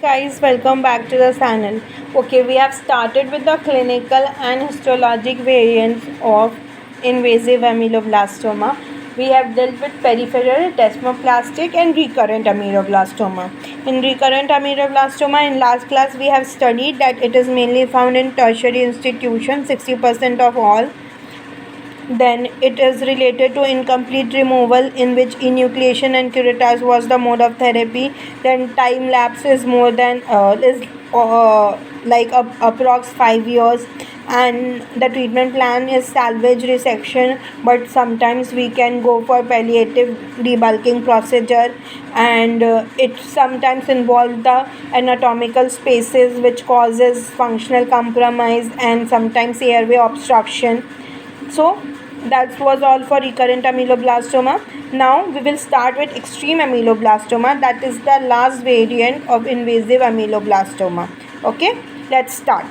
Guys, welcome back to the channel. Okay, we have started with the clinical and histologic variants of invasive ameloblastoma. We have dealt with peripheral, desmoplastic and recurrent ameloblastoma. In recurrent ameloblastoma, in last class we have studied that it is mainly found in tertiary institutions, 60% of all. Then it is related to incomplete removal, in which enucleation and curettage was the mode of therapy. Then time lapse is more than is like approx 5 years, and the treatment plan is salvage resection, but sometimes we can go for palliative debulking procedure, and it sometimes involves the anatomical spaces which causes functional compromise and sometimes airway obstruction. So that was all for recurrent ameloblastoma. Now we will start with extreme ameloblastoma, that is the last variant of invasive ameloblastoma. Okay, let's start.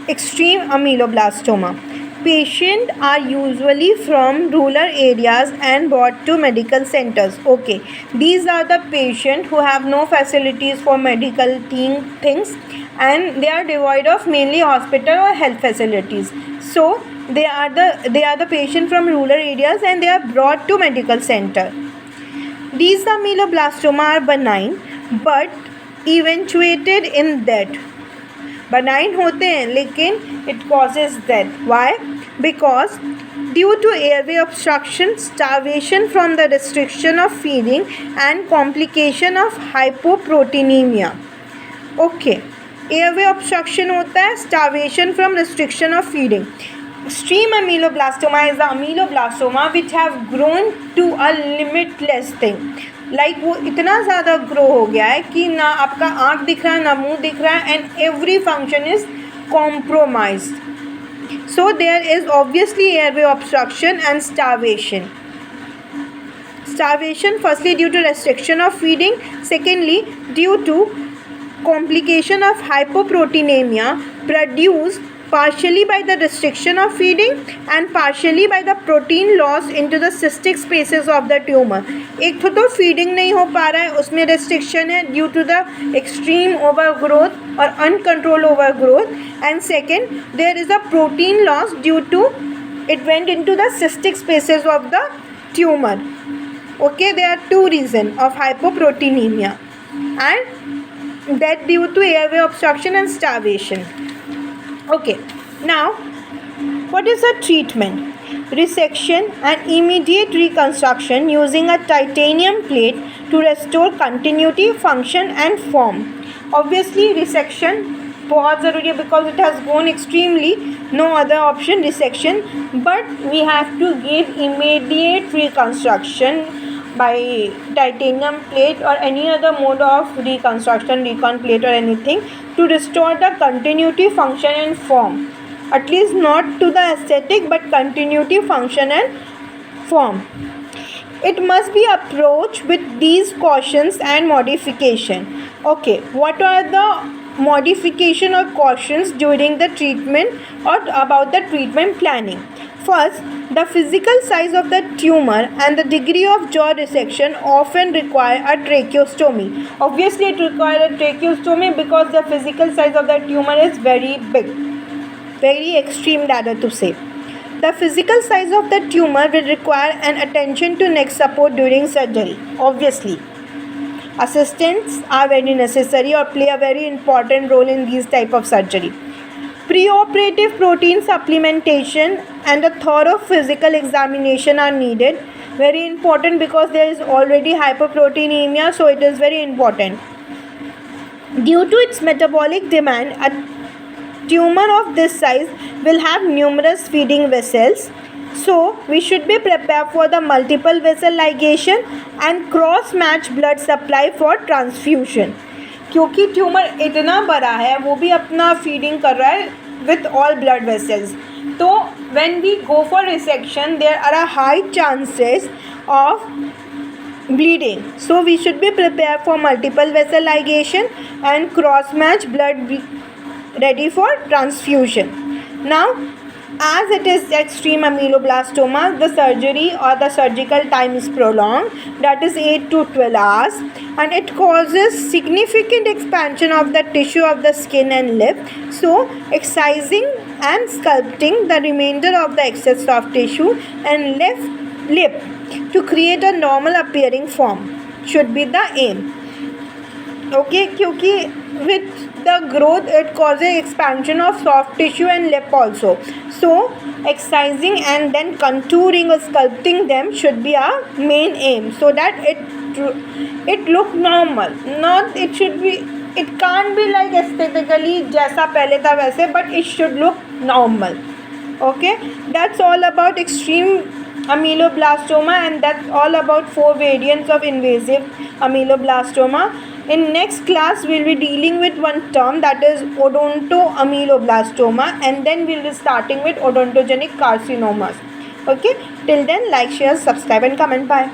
Extreme ameloblastoma. Patients are usually from rural areas and brought to medical centers. Okay, these are the patients who have no facilities for medical things, and they are devoid of mainly hospital or health facilities. So they are the patient from rural areas and they are brought to medical center. These ameloblastoma are benign but eventuated in death. Benign होते हैं लेकिन it causes death. Why? Because due to airway obstruction, starvation from the restriction of feeding and complication of hypoproteinemia. Okay, airway obstruction होता है, starvation from restriction of feeding. Extreme ameloblastoma is the ameloblastoma which have grown to a limitless thing. Like वो इतना ज़्यादा grow हो गया है कि ना आपका आँख दिख रहा है ना मुंह दिख रहा है, and every function is compromised. So there is obviously airway obstruction and starvation. Starvation firstly due to restriction of feeding, secondly due to complication of hypoproteinemia produced partially by the restriction of feeding and partially by the protein loss into the cystic spaces of the tumor. एक तो feeding नहीं हो पा रहा है, उसमें restriction है due to the extreme overgrowth or uncontrolled overgrowth, and second there is a protein loss due to it went into the cystic spaces of the tumor. Okay, there are two reasons of hypoproteinemia and death due to airway obstruction and starvation. Okay, now what is the treatment? Resection and immediate reconstruction using a titanium plate to restore continuity, function and form. Obviously resection बहुत ज़रूरी है because it has grown extremely, no other option resection, but we have to give immediate reconstruction by titanium plate or any other mode of reconstruction, recon plate or anything, to restore the continuity, function and form. At least not to the aesthetic but continuity, function and form. It must be approached with these cautions and modification. Okay, what are the modification or cautions during the treatment or about the treatment planning? First, the physical size of the tumor and the degree of jaw resection often require a tracheostomy. Obviously, it requires a tracheostomy because the physical size of the tumor is very big, very extreme rather to say. The physical size of the tumor will require an attention to neck support during surgery. Obviously, assistants are very necessary or play a very important role in these type of surgery. Preoperative protein supplementation and a thorough physical examination are needed. Very important because there is already hyperproteinemia, so it is very important. Due to its metabolic demand, a tumor of this size will have numerous feeding vessels. So we should be prepared for the multiple vessel ligation and cross match blood supply for transfusion. क्योंकि tumour इतना बड़ा है, वो भी अपना feeding कर रहा है with all blood vessels. तो when we go for resection, there are a high chances of bleeding. So we should be prepared for multiple vessel ligation and cross match blood ready for transfusion. Now As it is extreme ameloblastoma, the surgery or the surgical time is prolonged, that is 8 to 12 hours, and it causes significant expansion of the tissue of the skin and lip. So, excising and sculpting the remainder of the excess soft tissue and lip to create a normal appearing form should be the aim. Okay, क्योंकि with the growth it causes expansion of soft tissue and lip also. So excising and then contouring or sculpting them should be our main aim, so that it look normal. Not it should be, it can't be like aesthetically जैसा पहले था वैसे, but it should look normal. Okay, that's all about extreme ameloblastoma, and that's all about 4 variants of invasive ameloblastoma. In next class, we'll be dealing with one term, that is odontoameloblastoma, and then we'll be starting with odontogenic carcinomas. Okay, till then, like, share, subscribe and comment. Bye.